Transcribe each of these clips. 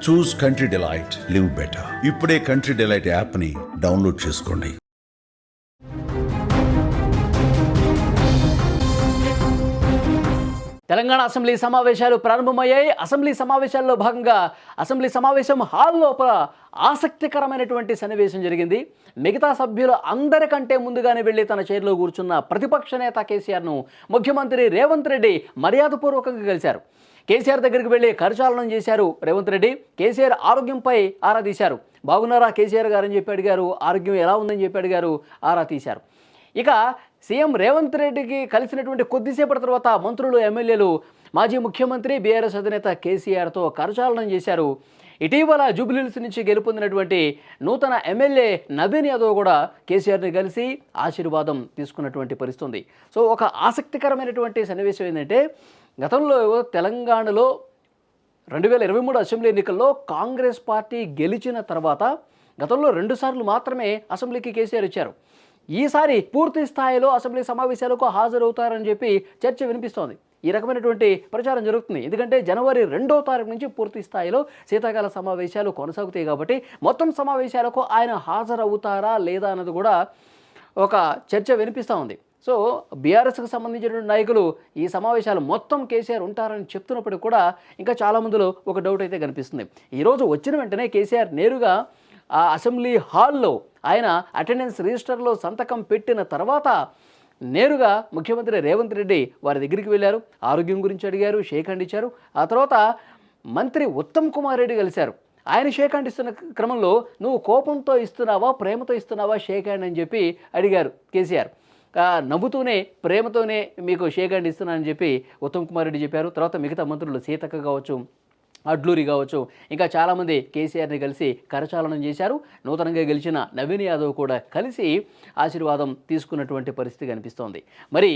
చూస్ country delight, live better. ఇప్పుడే country delight యాప్ని download చేసుకోండి. తెలంగాణ అసెంబ్లీ సమావేశాలు ప్రారంభమయ్యాయి. అసెంబ్లీ సమావేశాల్లో భాగంగా అసెంబ్లీ సమావేశం హాల్ లోపల ఆసక్తికరమైనటువంటి సన్నివేశం జరిగింది. మిగతా సభ్యులు అందరికంటే ముందుగానే వెళ్ళి తన చైర్లో కూర్చున్న ప్రతిపక్ష నేత కేసీఆర్ను ముఖ్యమంత్రి రేవంత్ రెడ్డి మర్యాదపూర్వకంగా కలిశారు. కేసీఆర్ దగ్గరికి వెళ్ళి కరచాలనం చేశారు రేవంత్ రెడ్డి. కేసీఆర్ ఆరోగ్యంపై ఆరా తీశారు. బాగున్నారా కేసీఆర్ గారు అని చెప్పి అడిగారు. ఆరోగ్యం ఎలా ఉందని చెప్పి అడిగారు. ఆరా తీశారు. ఇక సీఎం రేవంత్ రెడ్డికి కలిసినటువంటి కొద్దిసేపటి తర్వాత మంత్రులు, ఎమ్మెల్యేలు మాజీ ముఖ్యమంత్రి బీఆర్ఎస్ అధినేత కేసీఆర్తో కరచాలనం చేశారు. ఇటీవల జూబ్లీహిల్స్ నుంచి గెలుపొందినటువంటి నూతన ఎమ్మెల్యే నవీన్ యాదవ్ కూడా కేసీఆర్ని కలిసి ఆశీర్వాదం తీసుకున్నటువంటి పరిస్థితి. సో ఒక ఆసక్తికరమైనటువంటి సన్నివేశం ఏంటంటే, గతంలో తెలంగాణలో 2023 అసెంబ్లీ ఎన్నికల్లో కాంగ్రెస్ పార్టీ గెలిచిన తర్వాత గతంలో 2 సార్లు మాత్రమే అసెంబ్లీకి కేసీఆర్ ఇచ్చారు. ఈసారి పూర్తి స్థాయిలో అసెంబ్లీ సమావేశాలకు హాజరవుతారని చెప్పి చర్చ వినిపిస్తోంది. ఈ రకమైనటువంటి ప్రచారం జరుగుతుంది. ఎందుకంటే జనవరి 2వ తారీఖు నుంచి పూర్తి స్థాయిలో శీతాకాల సమావేశాలు కొనసాగుతాయి కాబట్టి మొత్తం సమావేశాలకు ఆయన హాజరవుతారా లేదా అన్నది కూడా ఒక చర్చ వినిపిస్తూ ఉంది. సో బీఆర్ఎస్కి సంబంధించినటువంటి నాయకులు ఈ సమావేశాలు మొత్తం కేసీఆర్ ఉంటారని చెప్తున్నప్పటికీ కూడా ఇంకా చాలామందిలో ఒక డౌట్ అయితే కనిపిస్తుంది. ఈరోజు వచ్చిన వెంటనే కేసీఆర్ నేరుగా ఆ అసెంబ్లీ హాల్లో ఆయన అటెండెన్స్ రిజిస్టర్లో సంతకం పెట్టిన తర్వాత నేరుగా ముఖ్యమంత్రి రేవంత్ రెడ్డి వారి దగ్గరికి వెళ్ళారు. ఆరోగ్యం గురించి అడిగారు, షేక్ హ్యాండ్ ఇచ్చారు. ఆ తర్వాత మంత్రి ఉత్తమ్ కుమార్ రెడ్డి కలిశారు. ఆయన షేక్ హ్యాండ్ ఇస్తున్న క్రమంలో నువ్వు కోపంతో ఇస్తున్నావా, ప్రేమతో ఇస్తున్నావా షేక్ హ్యాండ్ అని చెప్పి అడిగారు కేసీఆర్. నవ్వుతూనే ప్రేమతోనే మీకు షేక్ హ్యాండ్ ఇస్తున్నానని చెప్పి ఉత్తమ్ కుమార్ రెడ్డి చెప్పారు. తర్వాత మిగతా మంత్రులు సీతక్క కావచ్చు, అడ్లూరి కావచ్చు, ఇంకా చాలామంది కేసీఆర్ని కలిసి కరచాలనం చేశారు. నూతనంగా గెలిచిన నవీన్ యాదవ్ కూడా కలిసి ఆశీర్వాదం తీసుకున్నటువంటి పరిస్థితి కనిపిస్తోంది. మరి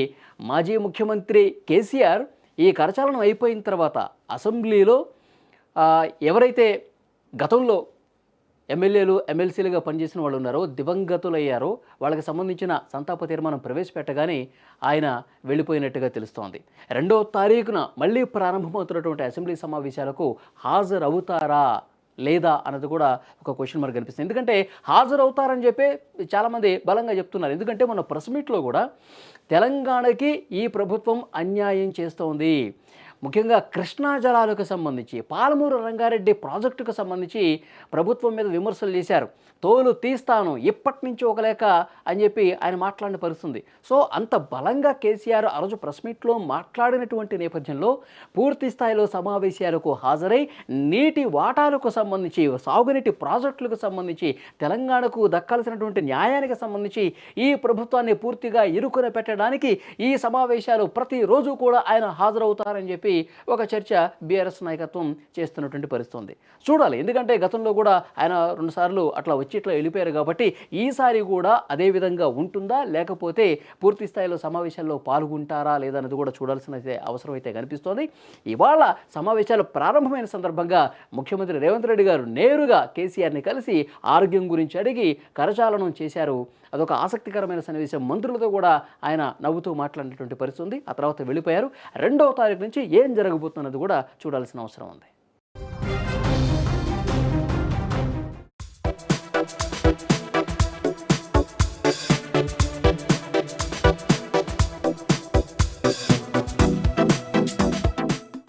మాజీ ముఖ్యమంత్రి కేసీఆర్ ఈ కరచాలనం అయిపోయిన తర్వాత అసెంబ్లీలో ఎవరైతే గతంలో ఎమ్మెల్యేలు, ఎమ్మెల్సీలుగా పనిచేసిన వాళ్ళు ఉన్నారో, దివంగతులయ్యారో వాళ్ళకి సంబంధించిన సంతాప తీర్మానం ప్రవేశపెట్టగానే ఆయన వెళ్ళిపోయినట్టుగా తెలుస్తోంది. 2వ తారీఖున మళ్ళీ ప్రారంభమవుతున్నటువంటి అసెంబ్లీ సమావేశాలకు హాజరవుతారా లేదా అన్నది కూడా ఒక క్వశ్చన్ మార్క్ కనిపిస్తుంది. ఎందుకంటే హాజరవుతారని చెప్పి చాలామంది బలంగా చెప్తున్నారు. ఎందుకంటే మన ప్రెస్ మీట్లో కూడా తెలంగాణకి ఈ ప్రభుత్వం అన్యాయం చేస్తోంది, ముఖ్యంగా కృష్ణా జలాలకు సంబంధించి, పాలమూరు రంగారెడ్డి ప్రాజెక్టుకు సంబంధించి ప్రభుత్వం మీద విమర్శలు చేశారు. తోలు తీస్తాను, ఇప్పటి నుంచి ఒక లేక అని చెప్పి ఆయన మాట్లాడిన పరిస్థితుంది. సో అంత బలంగా కేసీఆర్ ఆ రోజు ప్రెస్ మీట్లో మాట్లాడినటువంటి నేపథ్యంలో పూర్తి స్థాయిలో సమావేశాలకు హాజరై నీటి వాటాలకు సంబంధించి, సాగునీటి ప్రాజెక్టులకు సంబంధించి, తెలంగాణకు దక్కాల్సినటువంటి న్యాయానికి సంబంధించి ఈ ప్రభుత్వాన్ని పూర్తిగా ఇరుకున పెట్టడానికి ఈ సమావేశాలు ప్రతిరోజు కూడా ఆయన హాజరవుతారని చెప్పి ఒక చర్చ బీఆర్ఎస్ నాయకత్వం చేస్తున్నటువంటి పరిస్థితి. చూడాలి. ఎందుకంటే గతంలో కూడా ఆయన 2 సార్లు అట్లా వచ్చి ఇట్లా వెళ్ళిపోయారు కాబట్టి ఈసారి కూడా అదే విధంగా ఉంటుందా, లేకపోతే పూర్తి స్థాయిలో సమావేశాల్లో పాల్గొంటారా లేదన్నది కూడా చూడాల్సిన అవసరం అయితే కనిపిస్తోంది. ఇవాళ సమావేశాలు ప్రారంభమైన సందర్భంగా ముఖ్యమంత్రి రేవంత్ రెడ్డి గారు నేరుగా కేసీఆర్ని కలిసి ఆరోగ్యం గురించి అడిగి కరచాలనం చేశారు. అదొక ఆసక్తికరమైన సన్నివేశం. మంత్రులతో కూడా ఆయన నవ్వుతూ మాట్లాడినటువంటి పరిస్థితి ఉంది. ఆ తర్వాత వెళ్ళిపోయారు. 2వ తారీఖు నుంచి ఏం జరగబోతున్నది కూడా చూడాల్సిన అవసరం ఉంది.